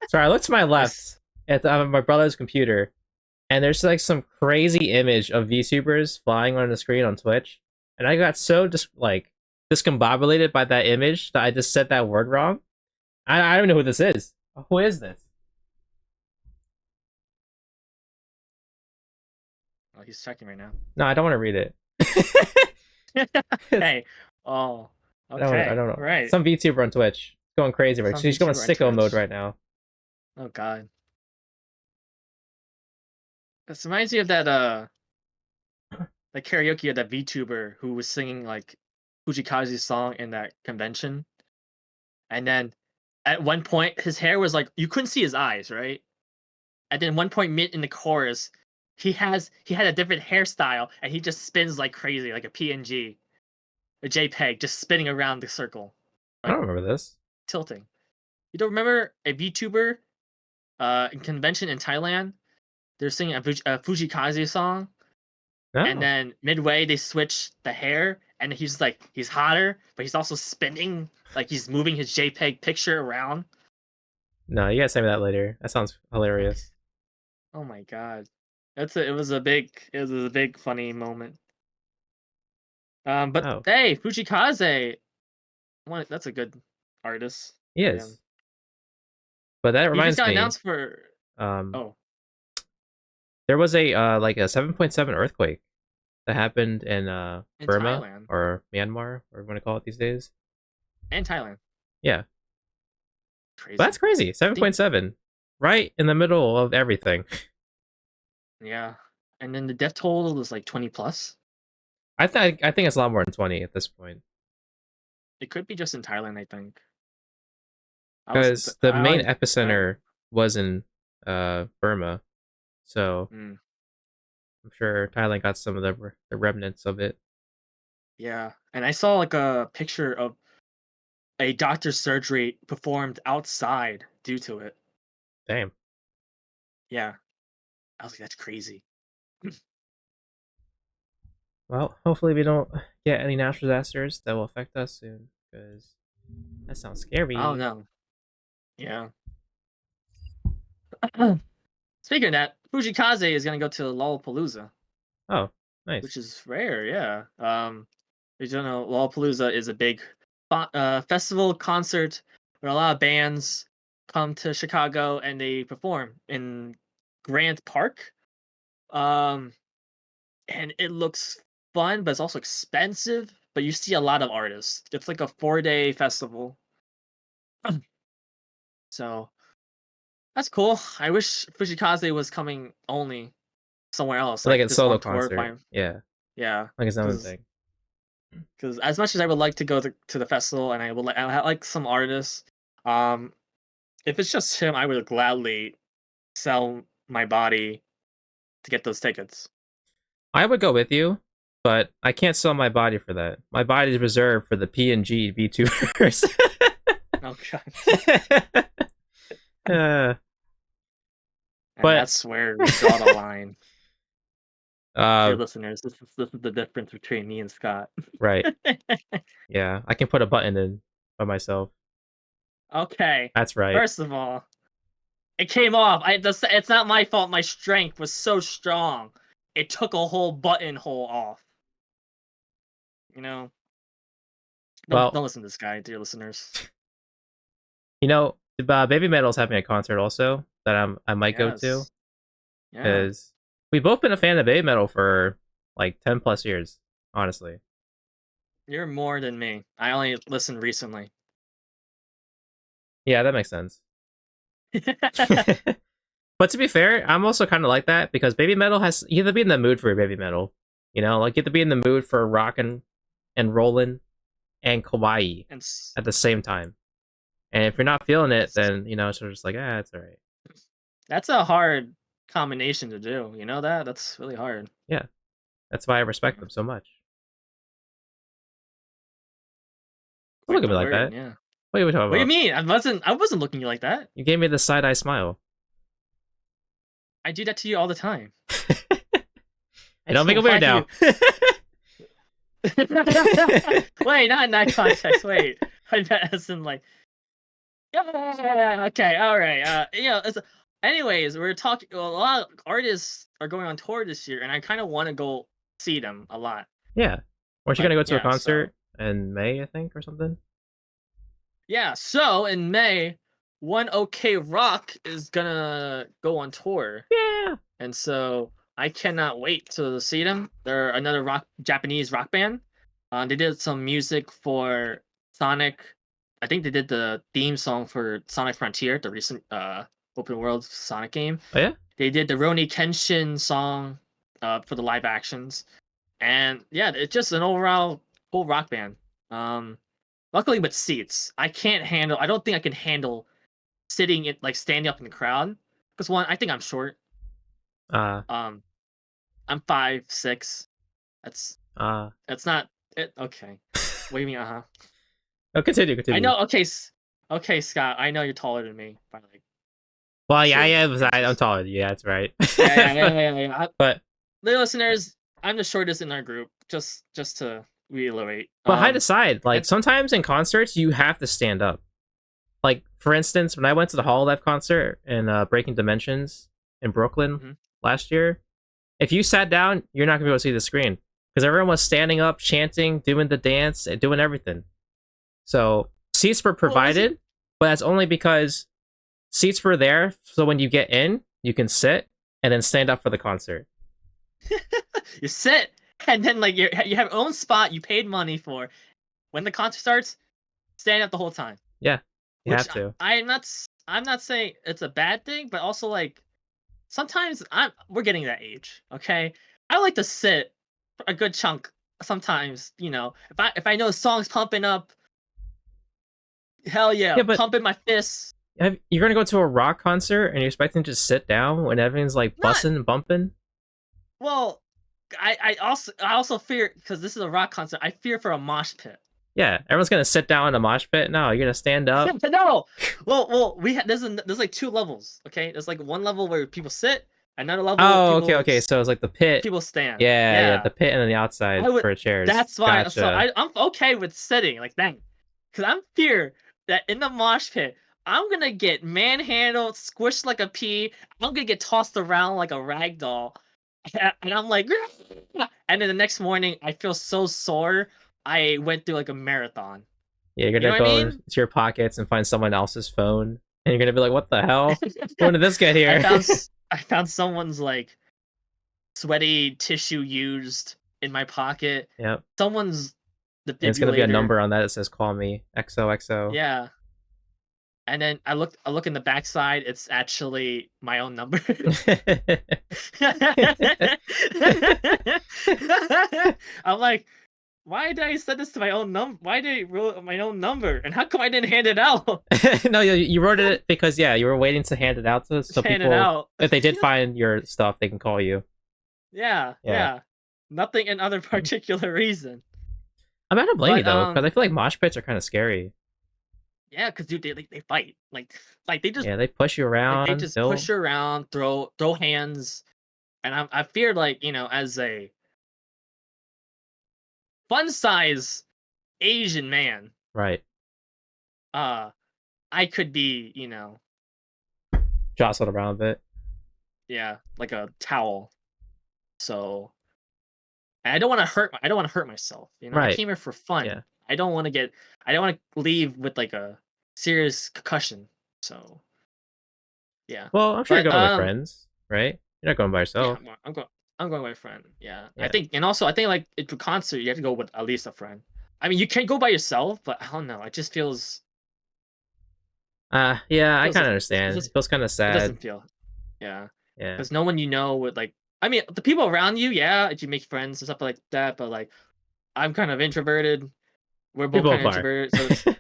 Sorry, I looked to my left This at my brother's computer, and there's like some crazy image of VTubers flying on the screen on Twitch, and I got so discombobulated by that image that I just said that word wrong. I don't know who this is. Who is this? Oh, he's checking right now. No, I don't want to read it. Hey. Oh, I okay. don't know. Right. Some VTuber on Twitch. Going crazy right. Some She's going VTuber on sicko mode Twitch. right now. Oh God. This reminds me of that karaoke of that VTuber who was singing like Fujikazu's song in that convention. And then at one point his hair was like you couldn't see his eyes, right? And then one point mid in the chorus, he had a different hairstyle, and he just spins like crazy, like a PNG, a JPEG, just spinning around the circle, I like don't remember this. tilting. You don't remember a VTuber in convention in Thailand? They're singing a Fujikaze song, and No, then midway they switch the hair, and he's like he's hotter, but he's also spinning, like he's moving his JPEG picture around. no, you gotta send me that later. That sounds hilarious. Oh my god, it was a big funny moment. But Oh, hey, Fujikaze, that's a good artist. he I am. is. But that He just reminds got me, announced for. um, Oh, there was a like a 7.7 earthquake that happened in in Burma Thailand or Myanmar, or you want to call it these days. and Thailand, Yeah, but that's crazy. crazy. I think 7.7, right in the middle of everything. yeah, and then the death toll was like 20 plus. I think it's a lot more than 20 at this point It could be just in Thailand. I think because the I main only I epicenter was in Burma, so mm, I'm sure Thailand got some of the remnants of it. yeah, and I saw like a picture of a doctor's surgery performed outside due to it. Damn. Yeah, I was like, that's crazy. Well, hopefully we don't get any natural disasters that will affect us soon, because that sounds I don't scary. know. Yeah. Speaking of that, Fujikaze is gonna go to Lollapalooza, Oh, which nice. is rare. Yeah. As you know, Lollapalooza is a big festival concert where a lot of bands come to Chicago and they perform in Grant Park. Um, and it looks fun, but it's also expensive. But you see a lot of artists. It's like a 4-day festival, so that's cool. I wish Fujikaze was coming only somewhere else, Like like a just solo on tour concert. by. Yeah, Yeah, like his own because thing. as much as I would like to go to the festival and I like some artists, um, if it's just him, I would gladly sell my body to get those tickets. I would go with you, but I can't sell my body for that. My body is reserved for the PNG VTubers. Oh god, uh, and but that's where we draw the line, dear uh, listeners. This is the difference between me and Scott. right. Yeah, I can put a button in by myself. Okay, That's right. first of all, it came off. It's not my fault. My strength was so strong, it took a whole buttonhole off. You know, don't Well, listen to this guy, dear listeners. Baby Metal's having a concert also that I might go to Yes. Yeah. because we've both been a fan of Baby Metal for like 10 plus years, honestly. You're more than me. I only listened recently. Yeah, that makes sense. But to be fair, I'm also kind of like that because Baby Metal has you have to be in the mood for Baby Metal. Like you have to be in the mood for rockin' and rollin' and kawaii and at the same time. And if you're not feeling it, s- then it's sort of just like, it's all right. that's a hard combination to do. You know that? That's really hard. Yeah, that's why I respect Yeah. them so much. Don't look Quite at the me like word, that. yeah. What are we talking What do you about? mean? I wasn't looking at you like that. You gave me the side eye smile. I do that to you all the time. Hey, don't make it Why weird do you now. wait, not in that context. Wait. I bet as in like yeah, okay, all right. Anyways, we're talking. Well, a lot of artists are going on tour this year, and I kind of want to go see them a lot. Yeah. Weren't you But gonna go to a yeah, so concert in May, I think, or something? yeah, so in May, One OK Rock is gonna go on tour, Yeah. and so I cannot wait to see them. They're another Japanese rock band. They did some music for Sonic. I think they did the theme song for Sonic Frontier, the recent open world Sonic game. Oh yeah. They did the Roni Kenshin song for the live actions, and yeah, it's just an overall cool rock band. Um, Luckily with seats, I can't handle. I don't think I can handle sitting in like standing up in the crowd because one, I think I'm short. Uh, Um, I'm 5'6". That's Uh, that's not it. Okay. What do you mean? oh, continue, I continue. know. Okay, okay, Scott. I know you're taller than me by like Well, yeah, zero I'm inches. taller than you. Yeah, that's right. Yeah, yeah, yeah, but, yeah, yeah. but The listeners, I'm the shortest in our group. Just to reiterate. height aside, like And sometimes in concerts you have to stand up. Like for instance, when I went to the Hololive concert in Breaking Dimensions in Brooklyn mhm. last year, if you sat down, you're not gonna be able to see the screen because everyone was standing up, chanting, doing the dance, and doing everything. So seats were Oh, was it? provided, but that's only because seats were there. So when you get in, you can sit and then stand up for the concert. You sit, and then like you have your own spot you paid money for. When the concert starts, stand up the whole time. Yeah, you Which have to. I'm not saying it's a bad thing, but also like sometimes we're getting that age. Okay, I like to sit for a good chunk. Sometimes, if I know the song's pumping up, hell yeah, Yeah, but pumping my fists. you're gonna go to a rock concert and you're expecting to just sit down when everything's like Not bussing and bumping. well. I also fear because this is a rock concert. I fear for a mosh pit. Yeah, everyone's gonna sit down in a mosh pit. No, you're gonna stand up. No. Well, there's like two levels. Okay, there's like one level where people sit, another level Oh, okay, okay. So it's like the pit. people stand. Yeah, yeah, Yeah, the pit and then the I outside would. for chairs. That's why. So Gotcha. I'm okay with sitting like that, because I'm fear that in the mosh pit I'm gonna get manhandled, squished like a pea. I'm gonna get tossed around like a rag doll, and I'm like, and then the next morning I feel so sore. I went through like a marathon. Yeah, you're You know gonna what I go mean? into your pockets and find someone else's phone, and you're gonna be like, "What the hell? When did this get I here?" found I found someone's like sweaty tissue used in my pocket. Yep. Someone's And it's gonna be a defibrillator. number on that that says "Call me XOXO." Yeah. And then I look in the backside, it's actually my own number. I'm like, why did I send this to my own number? Why did I wrote my own number? And how come I didn't hand it out? No, you wrote it because yeah, you were waiting to hand it out to so Hand it people, out. if they did find your stuff, they can call you. Yeah, Yeah. yeah. Nothing in other particular reason. I'm not to blame you But though, because I feel like mosh pits are kind of scary. yeah, because dude, they fight. Like they just Yeah, they push you like they around. just They'll push you around, throw hands, and I feared like as a fun size Asian man, right uh, I could be jostled around a bit. yeah, like a towel. So and I don't want to hurt myself. I Right. came here for Yeah. fun. I don't want to leave with like a serious concussion. So yeah, Well, I'm sure you're but going with friends, right? You're not going by yeah, yourself. I'm going with my friend. Yeah, I Yeah. think, and also I think like to concert you have to go with at least a friend. I mean, you can go by yourself, but I don't know. It just Yeah, I feels kind of it understand. It just feels kind of it sad. doesn't feel yeah, Yeah. because no one would like. I mean, the people around you, yeah, you make friends and stuff like that. But like, I'm kind of introverted. We're We both kind both of are. introverted, so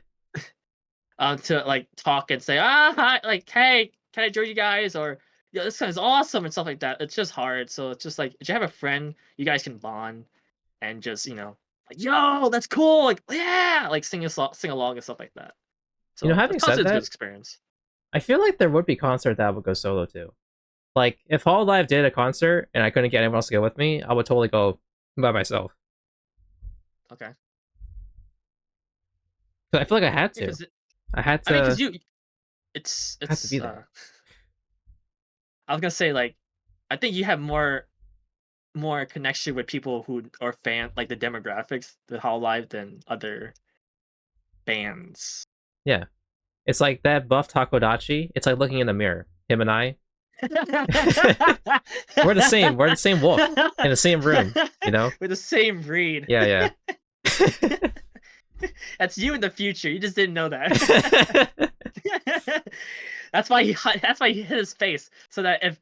it's to like talk and say hi, like hey, can I join you guys or yeah, this guy's awesome and stuff like that. It's just hard. So it's just like if you have a friend, you guys can bond and just like yo, that's cool, like yeah, like sing along and stuff like that. So the Having said concert's a good that, experience. I feel like there would be concert that would go solo too. Like if Hall Live did a concert and I couldn't get anyone else to go with me, I would totally go by myself. Okay, 'Cause I feel like I had to. because I had I mean, because to. you, I had to it's be there. I was gonna say like, I think you have more connection with people who are fan like the demographics, the How Live than other bands. Yeah. It's like that buff Takodachi. It's like looking in the mirror. Him and I. We're the same. We're the same wolf in the same room. You know? With the same breed. Yeah, yeah. That's you in the future. You just didn't know that. That's why he hit his face so that if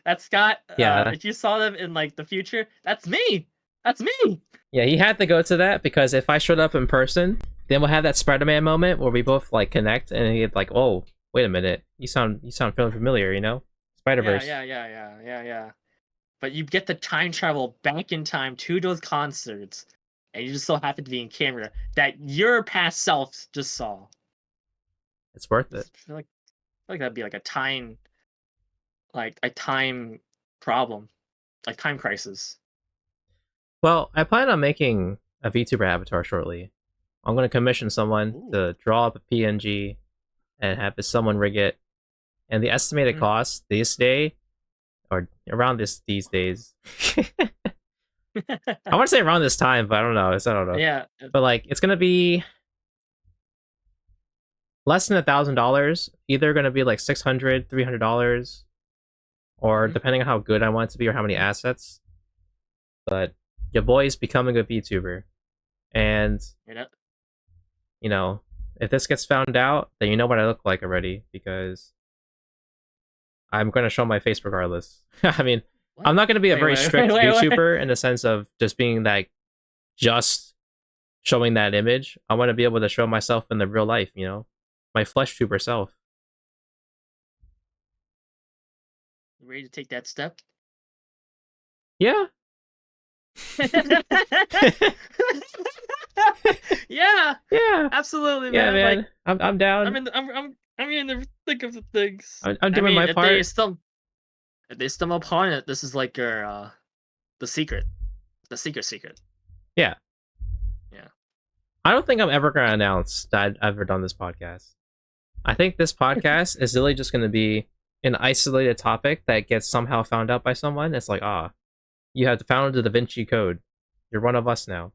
that Scott Yeah. if you saw them in like the future, that's me. That's me. Yeah, he had to go to that because if I showed up in person, then we'll have that Spider-Man moment where we both like connect and he'd like, "Oh, wait a minute. You sound feeling familiar, you know? Yeah, Spider-Verse." yeah, yeah, yeah, yeah, yeah. but you get to time travel back in time to those concerts, and you just so happen to be in camera that your past self just saw. It's worth it. I feel like that'd be like a time problem, like time crisis. Well, I plan on making a VTuber avatar shortly. I'm going to commission someone Ooh. to draw up a PNG and have someone rig it. And the estimated Mm. cost this day, or around these days, I want to say around this time, but I don't know. I don't know. Yeah. But like, it's gonna be less than $1,000. Either gonna be like $600, $300, or Mhm. depending on how good I want it to be or how many assets. But your boy's becoming a VTuber, and You know, you know, if this gets found out, then you know what I look like already because I'm going to show my face regardless. I mean, I'm what? not going to be a Wait, very wait, wait, strict wait, wait. VTuber in the sense of just being like just showing that image. I want to be able to show myself in the real life, my flesh tuber self. You ready to take that step? Yeah. Yeah, Yeah. absolutely, Yeah, man. Like man. I'm down. I'm in the thick of the things. I'm I doing mean, my part. if they stumble upon it, this is like your the secret, the secret. Yeah. Yeah. I don't think I'm ever going to announce that I've ever done this podcast. I think this podcast is really just going to be an isolated topic that gets somehow found out by someone. It's like, you have found the Da Vinci Code. You're one of us now.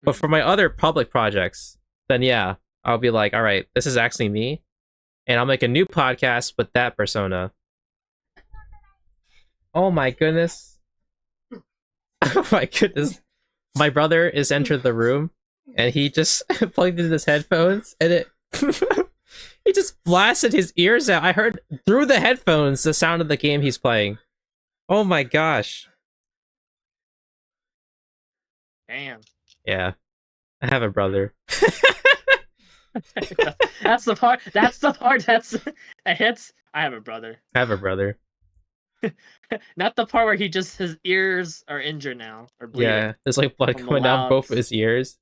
But Mm. for my other public projects, then yeah, I'll be like, all right, this is actually me. And I'll make a new podcast with that persona. Oh my goodness. Oh my goodness. My brother is entered the room and he just plugged in his headphones and it he just blasted his ears out. I heard through the headphones the sound of the game he's playing. Oh my gosh. Damn. Yeah. I have a brother. That's the part. That's the part. That hits. I have a brother. I have a brother. Not the part where his ears are injured now or bleeding Yeah. There's like blood from the coming down loud. both of his ears.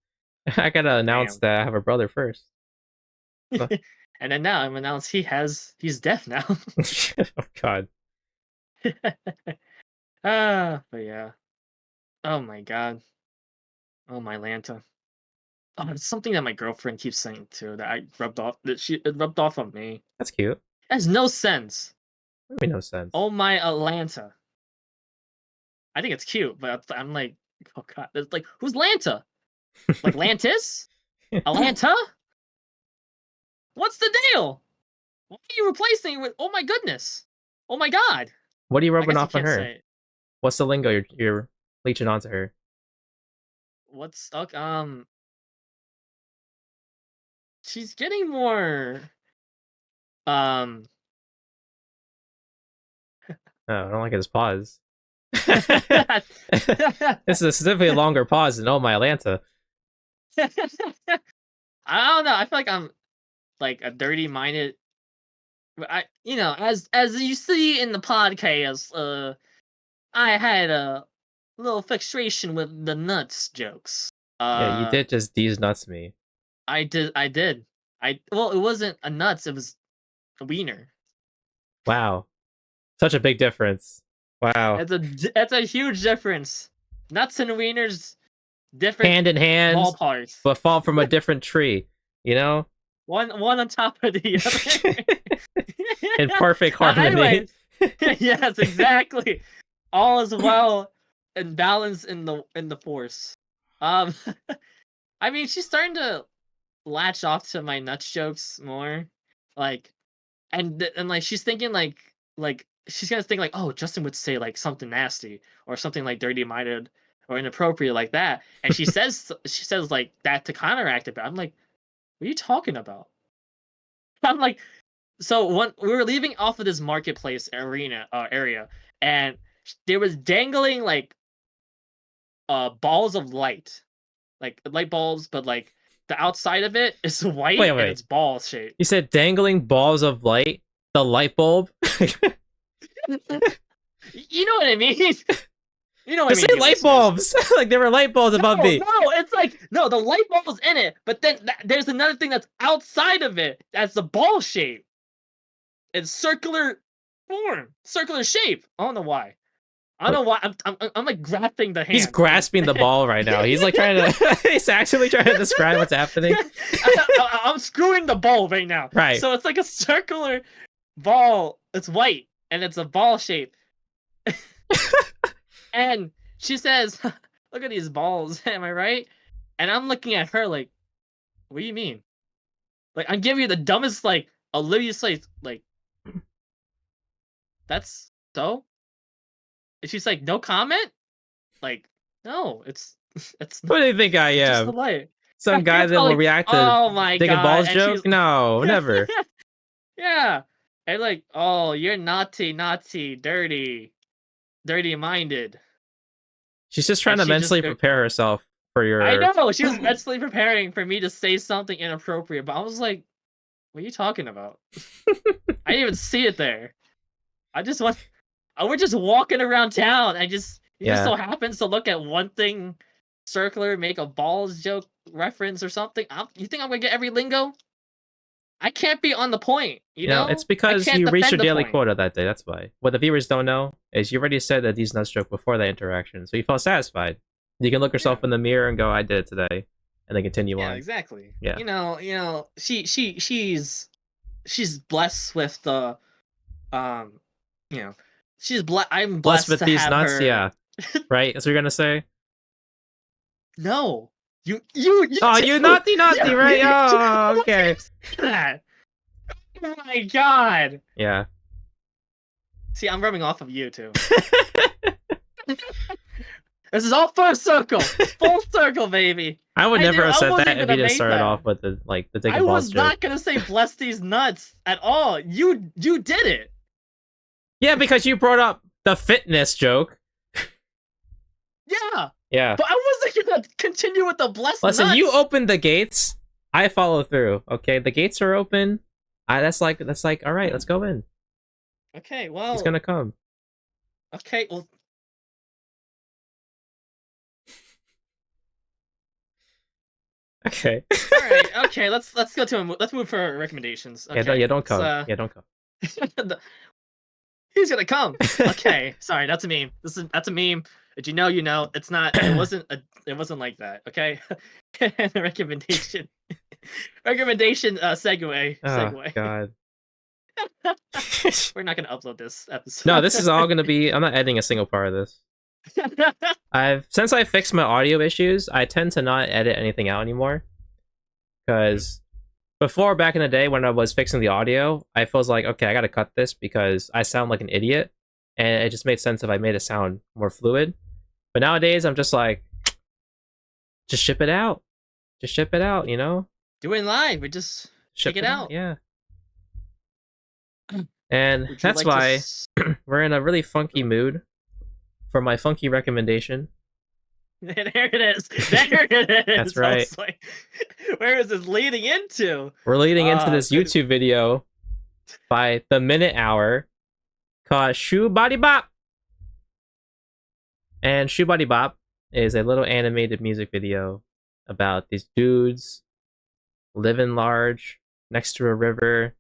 I gotta announce Damn. that I have a brother first. And then now I'm announced he's deaf now. Oh god. But yeah. Oh my god. Oh my Lanta. Oh, it's something that my girlfriend keeps saying too that I rubbed off that she it rubbed off on me. That's cute. It has no sense. That made no sense. Oh my Atlanta. I think it's cute, but I'm like, oh god, it's like who's Lanta? Like Lantis? Atlanta? What's the deal? Why are you replacing it with? Oh my goodness! Oh my god! What are you I rubbing guess you off on can't her? say it. What's the lingo you're leeching onto her? What's stuck? She's getting more. Um. Oh, I don't like his pause. This is a specifically longer pause than oh my Atlanta. I don't know. I feel like I'm like a dirty minded. As you see in the podcast, I had a little frustration with the nuts jokes. Yeah, you Uh, did just these nuts me. I did. Well, it wasn't a nuts. It was a wiener. Wow. Such a big difference. Wow. That's a huge difference. Nuts and wieners, different Hand in hand, ballparks. but fall from a different tree, you know? One on top of the other. In perfect harmony. Anyways, yes, exactly. All is well and balance in the force. Um, I mean, she's starting to latch off to my nuts jokes more, like, and like she's thinking like she's gonna think like, oh, Justin would say like something nasty or something like dirty minded or inappropriate like that, and she says like that to counteract it. But I'm like, what are you talking about? I'm like, so when we were leaving off of this marketplace area, and there was dangling like balls of light, like light bulbs, but like the outside of it is white Wait, and wait. it's ball shaped. You said dangling balls of light? The light bulb? You know what I mean? You know what I Just say mean, dear light listeners. bulbs. Like there were light bulbs above No, me. no, it's like no, the light bulb is in it, but then there's another thing that's outside of it. That's the ball shape. It's circular form, circular shape. I don't know why. I don't know why. I'm like grasping the He's hand. grasping the ball right now. He's like trying to. He's actually trying to describe what's happening. I'm screwing the ball right now. Right. So it's like a circular ball. It's white and it's a ball shape. And she says, "Look at these balls. Am I right?" And I'm looking at her like, "What do you mean?" Like I'm giving you the dumbest like Olivia like that's so. And she's like, "No comment." Like, no, it's What not. do you think I It's just the am? light. Some guy It's that all will like, react to oh my dick and god, balls and she's joke? No, never. yeah, and like, oh, you're naughty, naughty, dirty, dirty minded, She's just trying and to she just mentally prepare herself for I your. know she was mentally preparing for me to say something inappropriate, but I was like, what are you talking about? I didn't even see it there. I just want we're just walking around town. I just he just Yeah. so happens to look at one thing circular, make a balls joke reference or something. You think I'm gonna get every lingo? I can't be on the point, you You know, it's know? I because can't you reached your defend the daily point. quota that day. That's why. What the viewers don't know is you already said that these nuts joke before that interaction, so you felt satisfied. You can look Yeah, yourself in the mirror and go, "I did it today," and then continue yeah, on. exactly. Yeah. She's blessed with the um, you know, I'm Blessed blessed with to these have nuts, her. yeah. Right? That's what you're gonna say. No, you Oh, you too. naughty naughty, right? Oh, Why did okay. you say that? Oh my god. Yeah. See, I'm rubbing off of you too. This is all full circle, baby. I would never have I said wasn't that even if you gonna didn't make start it that. off with the dick I and balls was joke. not gonna say bless these nuts at all. You did it. Yeah, because you brought up the fitness joke. Yeah, Yeah. but I wasn't gonna continue with the blessed Listen, you nuts. opened the gates. I follow through. Okay, the gates are open. That's like all right. Let's go in. Okay, He's well, gonna come. okay, well, Okay. all right, okay. Let's go to let's move for recommendations. Yeah, Okay, don't let's come. Yeah, don't come. he's gonna come. Okay, sorry, that's a meme. That's a meme. If you know, you know. It's not. It wasn't like that. Okay. The recommendation. Recommendation. Segue. Oh Segue. God. We're not gonna upload this No, episode. this is all gonna be. I'm not editing a single part of this. Since I fixed my audio issues, I tend to not edit anything out anymore. Because before, back in the day when I was fixing the audio, I was like, okay, I gotta cut this because I sound like an idiot, and it just made sense if I made it sound more fluid. But nowadays, I'm just like, just ship it out, just ship it out, you know, Doing live. We just ship take it it out, out. yeah. And Would you that's like to? why we're in a really funky mood for my funky recommendation. There it is. There it That's is. I right. was like, where is this leading into? We're leading into Ah, this good. YouTube video by the Minute Hour called Shoe Body Bop. And Shoe Body Bop is a little animated music video about these dudes living large next to a river,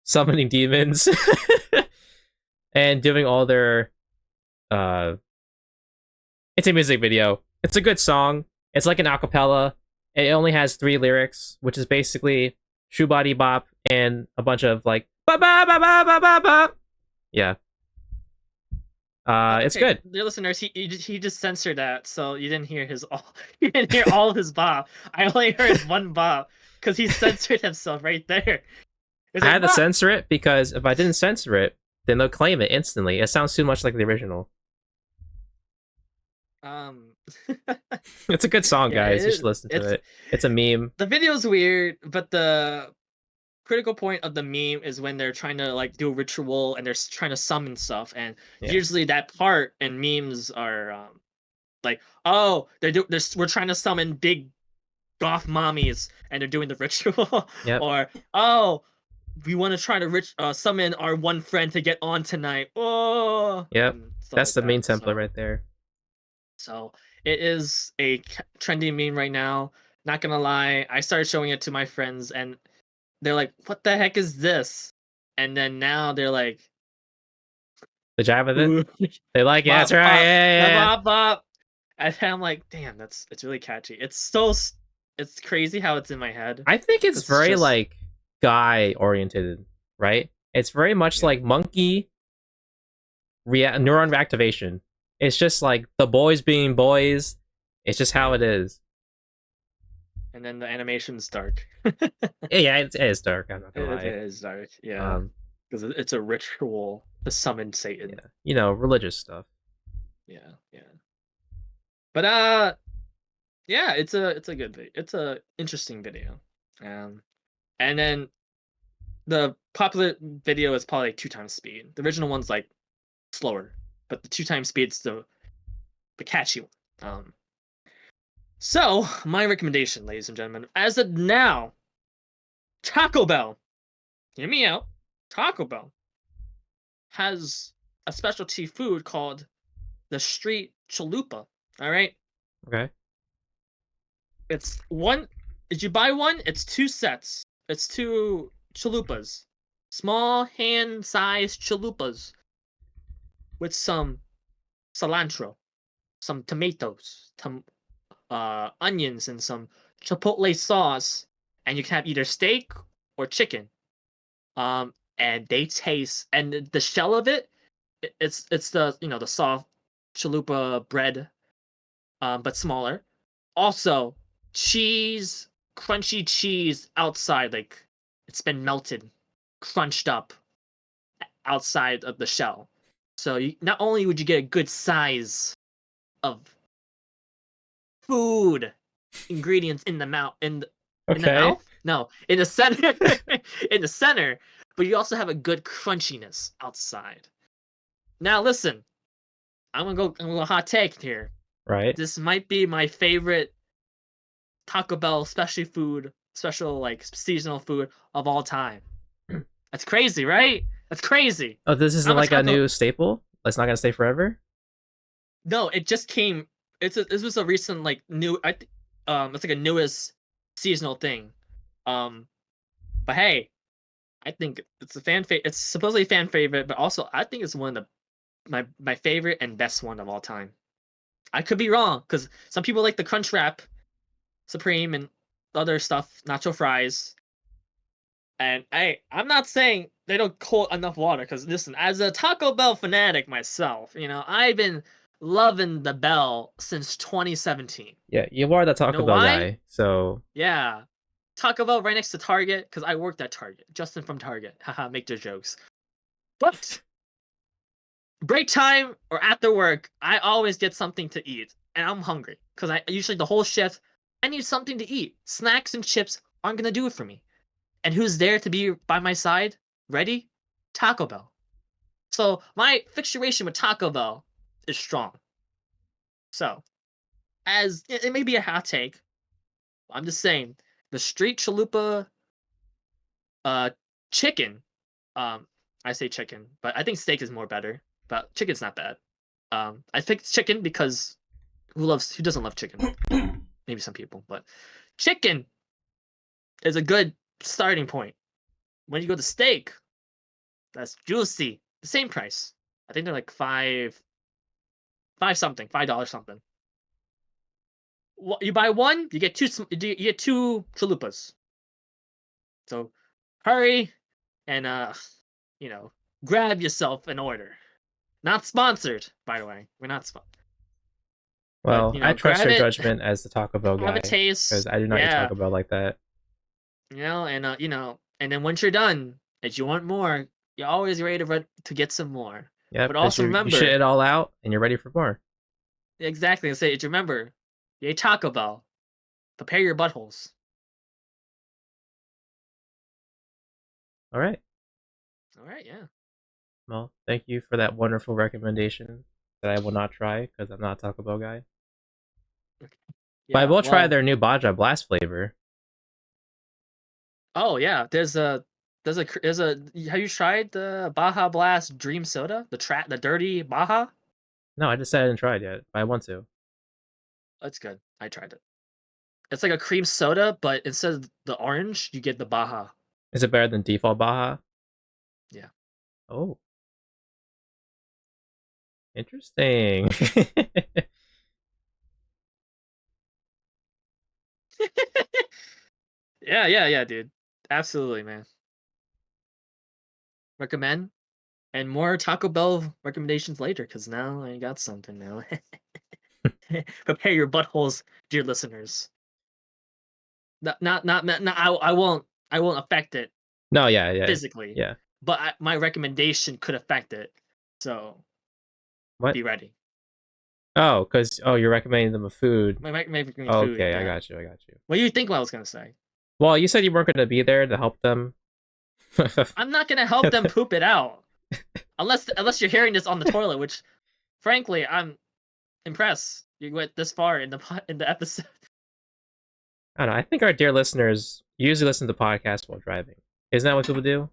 summoning demons, and doing all their uh it's a music video. It's a good song. It's like an acapella. It only has 3 lyrics, which is basically Shoe Body Bop and a bunch of like ba ba ba ba ba ba ba. Yeah. It's Okay, good. dear listeners, he just censored that, so you didn't hear his all. You didn't hear all of his bop. I only heard one bop because he censored himself right there. It's I like had to bop. censor it because if I didn't censor it, then they'll claim it instantly. It sounds too much like the original. Um, It's a good song, yeah, guys. You should listen to it's it. It's a meme. the video's weird, but the critical point of the meme is when they're trying to like do a ritual and they're trying to summon stuff, and Yeah. usually that part and memes are like, oh, we're trying to summon big goth mommies and they're doing the ritual, Yep. or oh, we want to try to summon our one friend to get on tonight. Oh, Yep. and stuff That's like the that. main template right there. So it is a trendy meme right now. Not gonna lie, I started showing it to my friends, and they're like, "What the heck is this?" And then now they're like, The jab of it. "Ooh, They like it. That's bop right. bop, Yeah, bop yeah. bop bop." And I'm like, "Damn, it's really catchy." It's so it's crazy how it's in my head I think it's because it's very just like guy oriented, right? It's very much yeah, like monkey neuron reactivation. It's just like the boys being boys. It's just how yeah. it is. And then the animation's dark. Yeah, it is dark. I'm not gonna It lie. is dark, yeah, Um, because it's a ritual to summon Satan. yeah, you know, religious stuff. Yeah, yeah. But yeah, it's a good video. It's a interesting video. Um, and then the popular video is probably 2 times speed. The original one's like slower, but the 2 times speed's the catchy one. So my recommendation, ladies and gentlemen, as of now, Taco Bell, hear me out. Taco Bell has a specialty food called the street chalupa. All right, Okay. it's one. Did you buy one? It's 2 sets. It's 2 chalupas, small hand-sized chalupas with some cilantro, some tomatoes, onions, and some chipotle sauce, and you can have either steak or chicken. And they taste, and the shell of it, it's the the soft chalupa bread, but smaller. Also, cheese, crunchy cheese outside, like it's been melted, crunched up outside of the shell. So not only would you get a good size of food ingredients in the mouth, in the Okay. mouth, no, in the center, in the center, but you also have a good crunchiness outside. Now listen, I'm gonna go hot take here. Right. This might be my favorite Taco Bell special like seasonal food of all time. That's crazy, right? That's crazy. Oh, this isn't I'm a like a taco. new staple. It's not gonna stay forever. No, it just came. This was a recent like new. It's like a newest seasonal thing. Um, but hey, I think it's a fan favorite. It's supposedly a fan favorite, but also I think it's one of my favorite and best one of all time. I could be wrong because some people like the Crunch Wrap Supreme and other stuff, nacho fries. And I'm not saying they don't hold enough water because listen, as a Taco Bell fanatic myself, I've been loving the Bell since 2017. Yeah, you are the You Taco know Bell why? guy, so Yeah. Taco Bell right next to Target because I worked at Target. Justin from Target. Haha, make their jokes. But break time or after work, I always get something to eat. And I'm hungry because I usually the whole shift, I need something to eat. Snacks and chips aren't going to do it for me. And who's there to be by my side? Ready? Taco Bell. So my fixation with Taco Bell is strong. So, as it may be a hot take, I'm just saying the street chalupa uh chicken, I say chicken, but I think steak is more better. But chicken's not bad. I picked chicken because who doesn't love chicken? Maybe some people, but chicken is a good starting point. When you go to steak, that's juicy. The same price. I think they're like five something, $5 something. You buy one, you get you get 2 chalupas. So hurry and you know, grab yourself an order. Not sponsored, by the way. We're not sponsored. But well, I trust grab your it, judgment as the Taco Bell have a guy because taste. I do not eat Yeah, Taco Bell like that. and and then once you're done, if you want more, you're always ready to get some more. Yep, But because also you shit remember, it all out and you're ready for more. exactly, say it. Remember, you ate Taco Bell. Prepare your buttholes. All right. All right, yeah. Well, thank you for that wonderful recommendation that I will not try because I'm not a Taco Bell guy. But I Yeah, will try well, their new Baja Blast flavor. oh yeah, there's the there's a have you tried the Baja Blast Dream Soda? The dirty Baja? No, I just said I didn't try it yet. But I want to. That's good. I tried it. It's like a cream soda, but instead of the orange, you get the Baja. Is it better than default Baja? Yeah. Oh, interesting. Yeah, dude. Absolutely, man. Recommend. And more Taco Bell recommendations later, because now I got something now. Prepare your buttholes, dear listeners. Not I won't affect it No, yeah, physically, yeah. but my recommendation could affect it. So What? be ready. Oh, you're recommending them a food. My recommendation Oh, food. okay, I Yeah. got you. I got you. What do you think I was gonna say? Well, you said you weren't going to be there to help them. I'm not gonna help them poop it out, unless you're hearing this on the toilet. Which, frankly, I'm impressed you went this far in the episode. I don't know. I think our dear listeners usually listen to podcasts while driving. Isn't that what people do?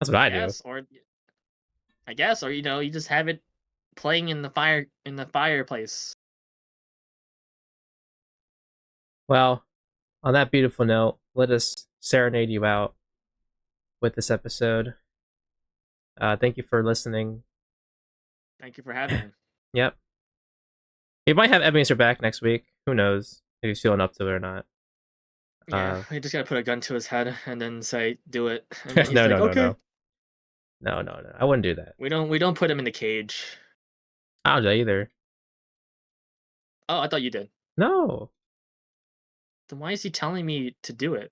That's what I I do. guess, or you just have it playing in the fireplace. Well, on that beautiful note, let us serenade you out with this episode. Thank you for listening. Thank you for having me. Yep. We might have Ebenezer back next week. Who knows if he's feeling up to it or not. Yeah, Uh, we just gotta put a gun to his head and then say, "Do it," and then he's no, like, no, no, "Okay." no, no. I wouldn't do that. We don't put him in the cage. I don't do that either. Oh, I thought you did. No. Then why is he telling me to do it?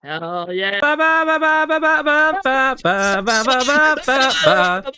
Hell yeah! Ba ba ba ba ba ba ba ba ba ba ba ba ba.